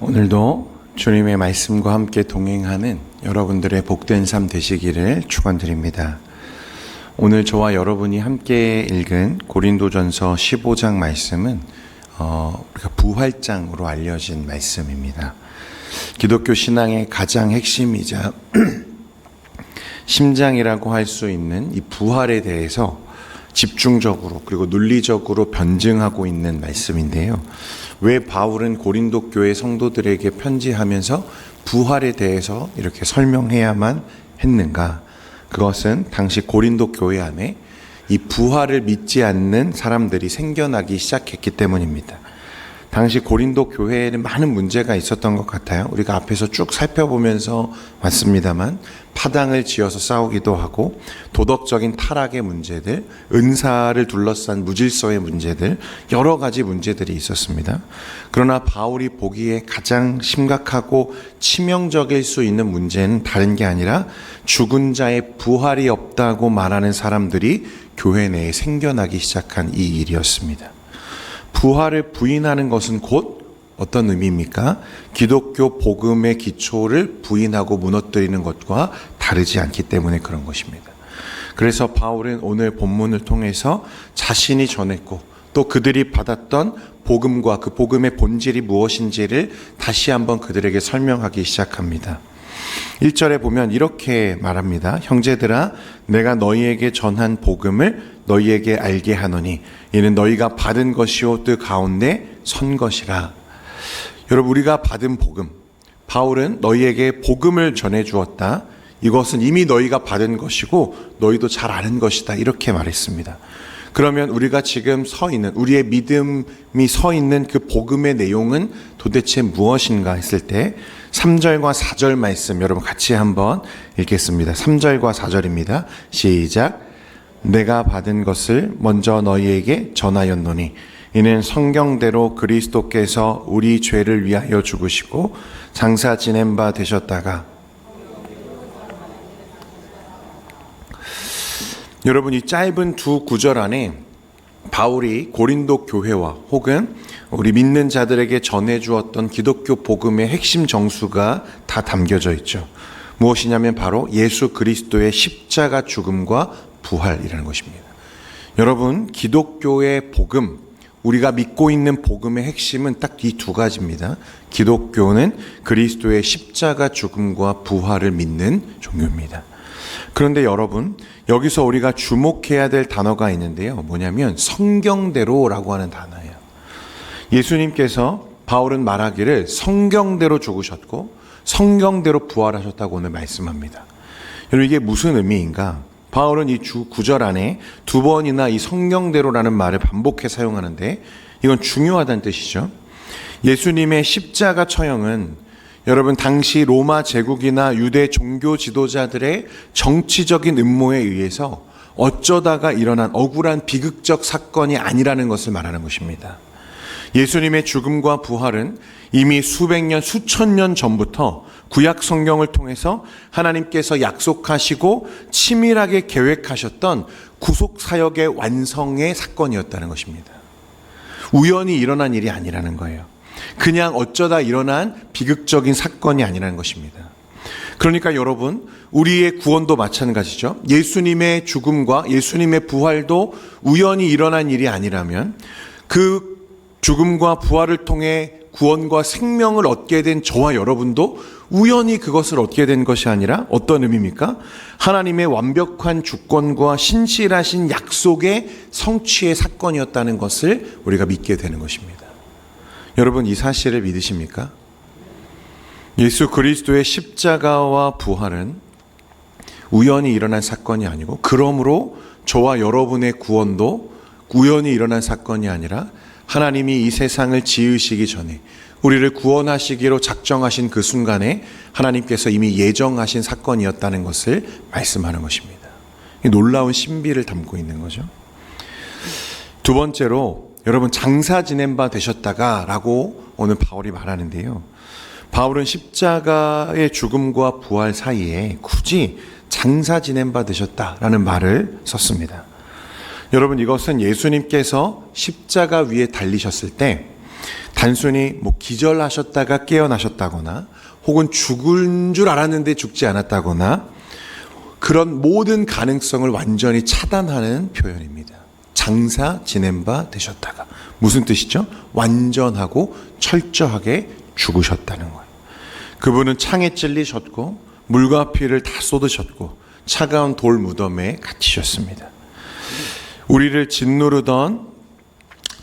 오늘도 주님의 말씀과 함께 동행하는 여러분들의 복된 삶 되시기를 축원드립니다. 오늘 저와 여러분이 함께 읽은 고린도전서 15장 말씀은 부활장으로 알려진 말씀입니다. 기독교 신앙의 가장 핵심이자 심장이라고 할 수 있는 이 부활에 대해서 집중적으로 그리고 논리적으로 변증하고 있는 말씀인데요. 왜 바울은 고린도 교회 성도들에게 편지하면서 부활에 대해서 이렇게 설명해야만 했는가? 그것은 당시 고린도 교회 안에 이 부활을 믿지 않는 사람들이 생겨나기 시작했기 때문입니다. 당시 고린도 교회에는 많은 문제가 있었던 것 같아요. 우리가 앞에서 쭉 살펴보면서 왔습니다만 파당을 지어서 싸우기도 하고 도덕적인 타락의 문제들, 은사를 둘러싼 무질서의 문제들, 여러 가지 문제들이 있었습니다. 그러나 바울이 보기에 가장 심각하고 치명적일 수 있는 문제는 다른 게 아니라 죽은 자의 부활이 없다고 말하는 사람들이 교회 내에 생겨나기 시작한 이 일이었습니다. 부활을 부인하는 것은 곧 어떤 의미입니까? 기독교 복음의 기초를 부인하고 무너뜨리는 것과 다르지 않기 때문에 그런 것입니다. 그래서 바울은 오늘 본문을 통해서 자신이 전했고 또 그들이 받았던 복음과 그 복음의 본질이 무엇인지를 다시 한번 그들에게 설명하기 시작합니다. 1절에 보면 이렇게 말합니다. 형제들아, 내가 너희에게 전한 복음을 너희에게 알게 하노니 이는 너희가 받은 것이요 그 가운데 선 것이라. 여러분, 우리가 받은 복음, 바울은 너희에게 복음을 전해 주었다. 이것은 이미 너희가 받은 것이고 너희도 잘 아는 것이다. 이렇게 말했습니다. 그러면 우리가 지금 서 있는, 우리의 믿음이 서 있는 그 복음의 내용은 도대체 무엇인가 했을 때 3절과 4절 말씀 여러분 같이 한번 읽겠습니다. 3절과 4절입니다. 시작. 내가 받은 것을 먼저 너희에게 전하였노니 이는 성경대로 그리스도께서 우리 죄를 위하여 죽으시고 장사 지낸 바 되셨다가. 여러분, 이 짧은 두 구절 안에 바울이 고린도 교회와 혹은 우리 믿는 자들에게 전해주었던 기독교 복음의 핵심 정수가 다 담겨져 있죠. 무엇이냐면 바로 예수 그리스도의 십자가 죽음과 부활이라는 것입니다. 여러분, 기독교의 복음, 우리가 믿고 있는 복음의 핵심은 딱 이 두 가지입니다. 기독교는 그리스도의 십자가 죽음과 부활을 믿는 종교입니다. 그런데 여러분, 여기서 우리가 주목해야 될 단어가 있는데요. 뭐냐면 성경대로라고 하는 단어예요. 예수님께서 바울은 말하기를 성경대로 죽으셨고 성경대로 부활하셨다고 오늘 말씀합니다. 여러분, 이게 무슨 의미인가? 바울은 이 주 9절 안에 두 번이나 이 성경대로라는 말을 반복해 사용하는데 이건 중요하다는 뜻이죠. 예수님의 십자가 처형은 여러분, 당시 로마 제국이나 유대 종교 지도자들의 정치적인 음모에 의해서 어쩌다가 일어난 억울한 비극적 사건이 아니라는 것을 말하는 것입니다. 예수님의 죽음과 부활은 이미 수백 년, 수천 년 전부터 구약 성경을 통해서 하나님께서 약속하시고 치밀하게 계획하셨던 구속 사역의 완성의 사건이었다는 것입니다. 우연히 일어난 일이 아니라는 거예요. 그냥 어쩌다 일어난 비극적인 사건이 아니라는 것입니다. 그러니까 여러분, 우리의 구원도 마찬가지죠. 예수님의 죽음과 예수님의 부활도 우연히 일어난 일이 아니라면 그 죽음과 부활을 통해 구원과 생명을 얻게 된 저와 여러분도 우연히 그것을 얻게 된 것이 아니라 어떤 의미입니까? 하나님의 완벽한 주권과 신실하신 약속의 성취의 사건이었다는 것을 우리가 믿게 되는 것입니다. 여러분, 이 사실을 믿으십니까? 예수 그리스도의 십자가와 부활은 우연히 일어난 사건이 아니고 그러므로 저와 여러분의 구원도 우연히 일어난 사건이 아니라 하나님이 이 세상을 지으시기 전에 우리를 구원하시기로 작정하신 그 순간에 하나님께서 이미 예정하신 사건이었다는 것을 말씀하는 것입니다. 놀라운 신비를 담고 있는 거죠. 두 번째로 여러분, 장사 지낸 바 되셨다가 라고 오늘 바울이 말하는데요. 바울은 십자가의 죽음과 부활 사이에 굳이 장사 지낸 바 되셨다라는 말을 썼습니다. 여러분, 이것은 예수님께서 십자가 위에 달리셨을 때 단순히 뭐 기절하셨다가 깨어나셨다거나 혹은 죽은 줄 알았는데 죽지 않았다거나 그런 모든 가능성을 완전히 차단하는 표현입니다. 장사 지낸 바 되셨다가. 무슨 뜻이죠? 완전하고 철저하게 죽으셨다는 거예요. 그분은 창에 찔리셨고 물과 피를 다 쏟으셨고 차가운 돌 무덤에 갇히셨습니다. 우리를 짓누르던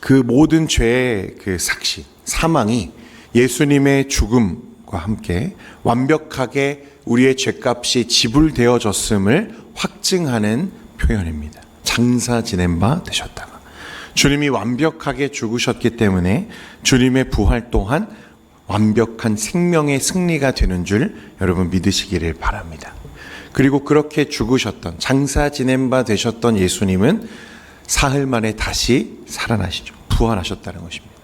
그 모든 죄의 그 삭시, 사망이 예수님의 죽음과 함께 완벽하게 우리의 죄값이 지불되어졌음을 확증하는 표현입니다. 장사 지낸 바 되셨다가. 주님이 완벽하게 죽으셨기 때문에 주님의 부활 또한 완벽한 생명의 승리가 되는 줄 여러분 믿으시기를 바랍니다. 그리고 그렇게 죽으셨던, 장사 지낸 바 되셨던 예수님은 사흘 만에 다시 살아나시죠. 부활하셨다는 것입니다.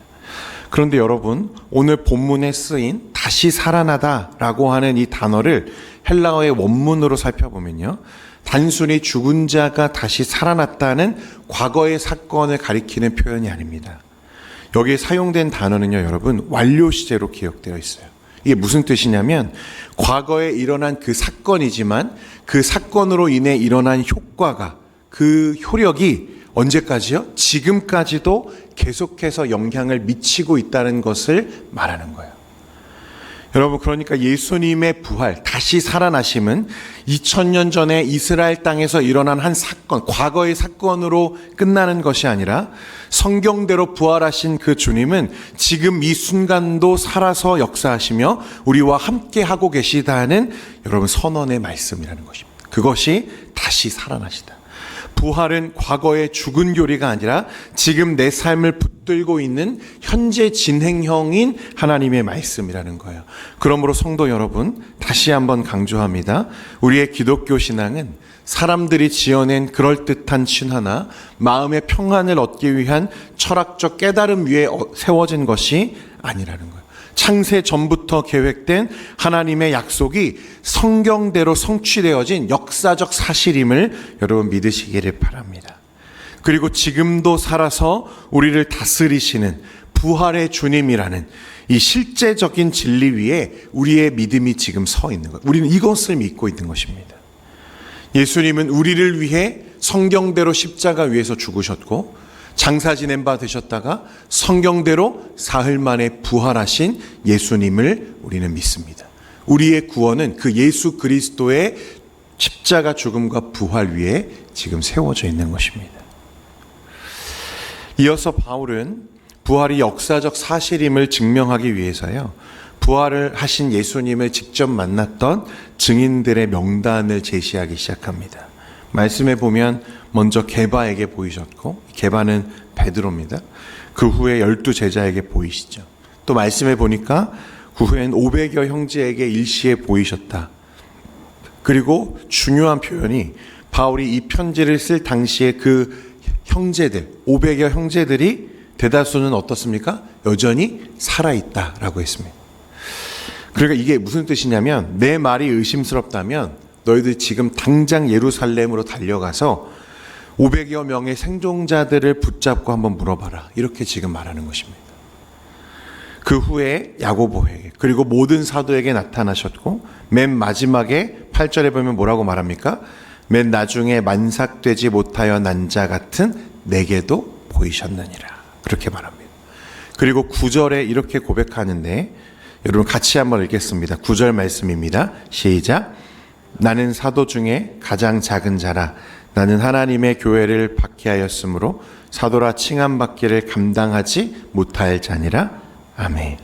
그런데 여러분, 오늘 본문에 쓰인 다시 살아나다라고 하는 이 단어를 헬라어의 원문으로 살펴보면요, 단순히 죽은 자가 다시 살아났다는 과거의 사건을 가리키는 표현이 아닙니다. 여기에 사용된 단어는요, 여러분, 완료 시제로 기억되어 있어요. 이게 무슨 뜻이냐면 과거에 일어난 그 사건이지만 그 사건으로 인해 일어난 효과가, 그 효력이 언제까지요? 지금까지도 계속해서 영향을 미치고 있다는 것을 말하는 거예요. 여러분, 그러니까 예수님의 부활, 다시 살아나심은 2000년 전에 이스라엘 땅에서 일어난 한 사건, 과거의 사건으로 끝나는 것이 아니라 성경대로 부활하신 그 주님은 지금 이 순간도 살아서 역사하시며 우리와 함께 하고 계시다는 여러분 선언의 말씀이라는 것입니다. 그것이 다시 살아나시다. 부활은 과거의 죽은 교리가 아니라 지금 내 삶을 붙들고 있는 현재 진행형인 하나님의 말씀이라는 거예요. 그러므로 성도 여러분, 다시 한번 강조합니다. 우리의 기독교 신앙은 사람들이 지어낸 그럴듯한 신화나 마음의 평안을 얻기 위한 철학적 깨달음 위에 세워진 것이 아니라는 거예요. 창세 전부터 계획된 하나님의 약속이 성경대로 성취되어진 역사적 사실임을 여러분 믿으시기를 바랍니다. 그리고 지금도 살아서 우리를 다스리시는 부활의 주님이라는 이 실제적인 진리 위에 우리의 믿음이 지금 서 있는 것. 우리는 이것을 믿고 있는 것입니다. 예수님은 우리를 위해 성경대로 십자가 위에서 죽으셨고 장사 지낸 바 되셨다가 성경대로 사흘 만에 부활하신 예수님을 우리는 믿습니다. 우리의 구원은 그 예수 그리스도의 십자가 죽음과 부활 위에 지금 세워져 있는 것입니다. 이어서 바울은 부활이 역사적 사실임을 증명하기 위해서요, 부활을 하신 예수님을 직접 만났던 증인들의 명단을 제시하기 시작합니다. 말씀에 보면 먼저 게바에게 보이셨고, 게바는 베드로입니다. 그 후에 12제자에게 보이시죠. 또 말씀에 보니까 그 후엔 500여 형제에게 일시에 보이셨다. 그리고 중요한 표현이 바울이 이 편지를 쓸 당시에 그 형제들, 500여 형제들이 대다수는 어떻습니까? 여전히 살아있다라고 했습니다. 그러니까 이게 무슨 뜻이냐면, 내 말이 의심스럽다면 너희들 지금 당장 예루살렘으로 달려가서 500여 명의 생존자들을 붙잡고 한번 물어봐라. 이렇게 지금 말하는 것입니다. 그 후에 야고보에게, 그리고 모든 사도에게 나타나셨고, 맨 마지막에 8절에 보면 뭐라고 말합니까? 맨 나중에 만삭되지 못하여 난 자 같은 내게도 보이셨느니라. 그렇게 말합니다. 그리고 9절에 이렇게 고백하는데, 여러분 같이 한번 읽겠습니다. 9절 말씀입니다. 시작. 나는 사도 중에 가장 작은 자라. 나는 하나님의 교회를 박해하였으므로 사도라 칭함받기를 감당하지 못할 자니라. 아멘.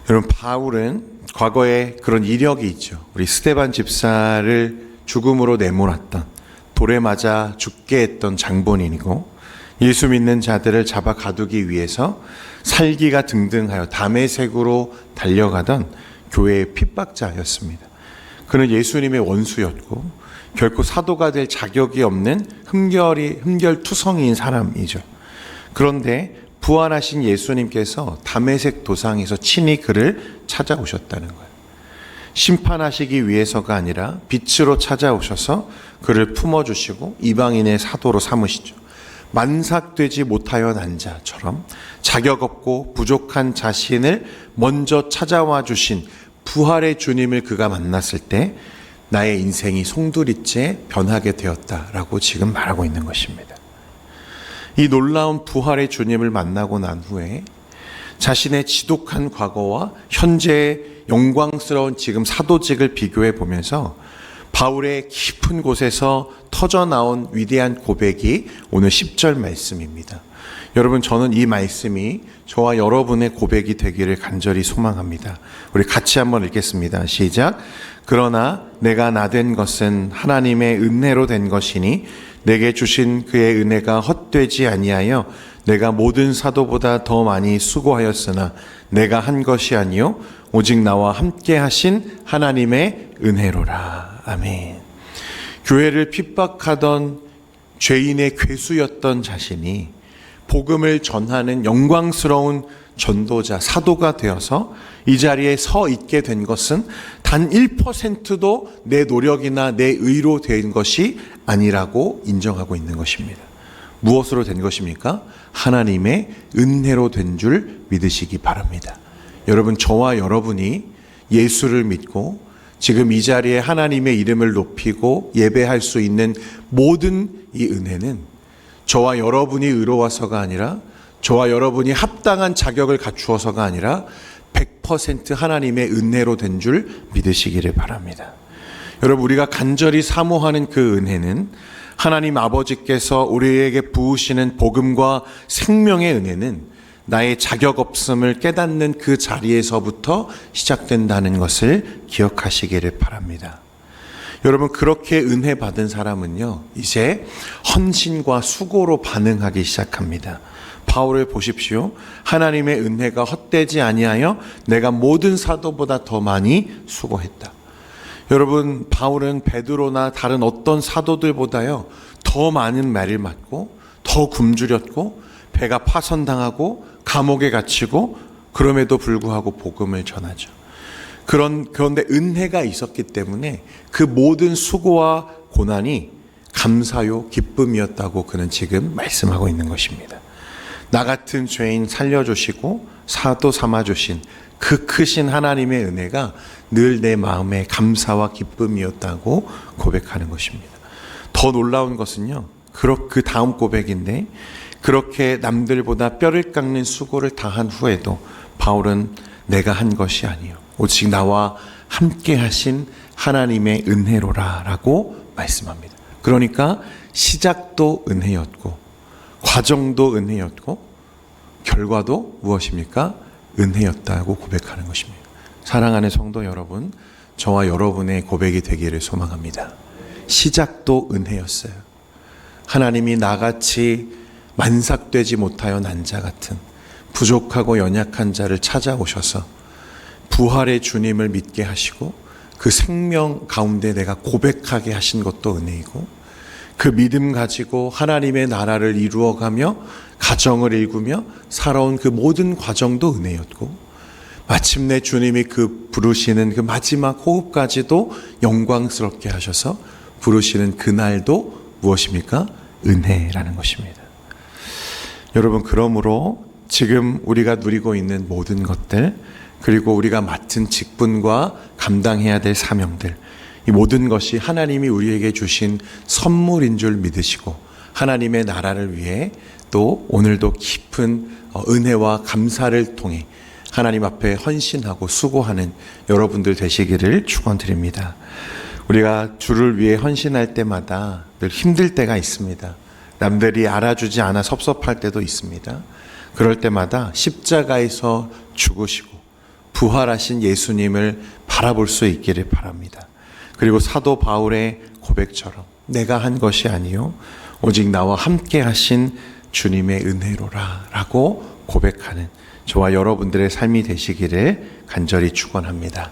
여러분, 바울은 과거에 그런 이력이 있죠. 우리 스데반 집사를 죽음으로 내몰았던, 돌에 맞아 죽게 했던 장본인이고, 예수 믿는 자들을 잡아 가두기 위해서 살기가 등등하여 다메섹으로 달려가던 교회의 핍박자였습니다. 그는 예수님의 원수였고 결코 사도가 될 자격이 없는 흠결투성이인 사람이죠. 그런데 부활하신 예수님께서 다메섹 도상에서 친히 그를 찾아오셨다는 거예요. 심판하시기 위해서가 아니라 빛으로 찾아오셔서 그를 품어주시고 이방인의 사도로 삼으시죠. 만삭되지 못하여 난 자처럼 자격 없고 부족한 자신을 먼저 찾아와 주신 부활의 주님을 그가 만났을 때 나의 인생이 송두리째 변하게 되었다라고 지금 말하고 있는 것입니다. 이 놀라운 부활의 주님을 만나고 난 후에 자신의 지독한 과거와 현재의 영광스러운 지금 사도직을 비교해 보면서 바울의 깊은 곳에서 터져나온 위대한 고백이 오늘 10절 말씀입니다. 여러분, 저는 이 말씀이 저와 여러분의 고백이 되기를 간절히 소망합니다. 우리 같이 한번 읽겠습니다. 시작. 그러나 내가 나된 것은 하나님의 은혜로 된 것이니 내게 주신 그의 은혜가 헛되지 아니하여 내가 모든 사도보다 더 많이 수고하였으나 내가 한 것이 아니요 오직 나와 함께 하신 하나님의 은혜로라. 아멘. 교회를 핍박하던 죄인의 괴수였던 자신이 복음을 전하는 영광스러운 전도자, 사도가 되어서 이 자리에 서 있게 된 것은 단 1%도 내 노력이나 내 의로 된 것이 아니라고 인정하고 있는 것입니다. 무엇으로 된 것입니까? 하나님의 은혜로 된 줄 믿으시기 바랍니다. 여러분, 저와 여러분이 예수를 믿고 지금 이 자리에 하나님의 이름을 높이고 예배할 수 있는 모든 이 은혜는 저와 여러분이 의로워서가 아니라 저와 여러분이 합당한 자격을 갖추어서가 아니라 100% 하나님의 은혜로 된 줄 믿으시기를 바랍니다. 여러분, 우리가 간절히 사모하는 그 은혜는 하나님 아버지께서 우리에게 부으시는 복음과 생명의 은혜는 나의 자격 없음을 깨닫는 그 자리에서부터 시작된다는 것을 기억하시기를 바랍니다. 여러분, 그렇게 은혜 받은 사람은요, 이제 헌신과 수고로 반응하기 시작합니다. 바울을 보십시오. 하나님의 은혜가 헛되지 아니하여 내가 모든 사도보다 더 많이 수고했다. 여러분, 바울은 베드로나 다른 어떤 사도들보다요 더 많은 매를 맞고 더 굶주렸고 배가 파선당하고 감옥에 갇히고 그럼에도 불구하고 복음을 전하죠. 그런데 은혜가 있었기 때문에 그 모든 수고와 고난이 감사요 기쁨이었다고 그는 지금 말씀하고 있는 것입니다. 나 같은 죄인 살려주시고 사도 삼아주신 그 크신 하나님의 은혜가 늘 내 마음의 감사와 기쁨이었다고 고백하는 것입니다. 더 놀라운 것은요, 그 다음 고백인데, 그렇게 남들보다 뼈를 깎는 수고를 다한 후에도 바울은 내가 한 것이 아니요 오직 나와 함께 하신 하나님의 은혜로라 라고 말씀합니다. 그러니까 시작도 은혜였고 과정도 은혜였고 결과도 무엇입니까? 은혜였다고 고백하는 것입니다. 사랑하는 성도 여러분, 저와 여러분의 고백이 되기를 소망합니다. 시작도 은혜였어요. 하나님이 나같이 만삭되지 못하여 난 자 같은 부족하고 연약한 자를 찾아오셔서 부활의 주님을 믿게 하시고 그 생명 가운데 내가 고백하게 하신 것도 은혜이고, 그 믿음 가지고 하나님의 나라를 이루어가며 가정을 일구며 살아온 그 모든 과정도 은혜였고, 마침내 주님이 그 부르시는 그 마지막 호흡까지도 영광스럽게 하셔서 부르시는 그날도 무엇입니까? 은혜라는 것입니다. 여러분, 그러므로 지금 우리가 누리고 있는 모든 것들, 그리고 우리가 맡은 직분과 감당해야 될 사명들, 이 모든 것이 하나님이 우리에게 주신 선물인 줄 믿으시고 하나님의 나라를 위해 또 오늘도 깊은 은혜와 감사를 통해 하나님 앞에 헌신하고 수고하는 여러분들 되시기를 축원드립니다. 우리가 주를 위해 헌신할 때마다 늘 힘들 때가 있습니다. 남들이 알아주지 않아 섭섭할 때도 있습니다. 그럴 때마다 십자가에서 죽으시고 부활하신 예수님을 바라볼 수 있기를 바랍니다. 그리고 사도 바울의 고백처럼 내가 한 것이 아니요 오직 나와 함께 하신 주님의 은혜로라 라고 고백하는 저와 여러분들의 삶이 되시기를 간절히 축원합니다.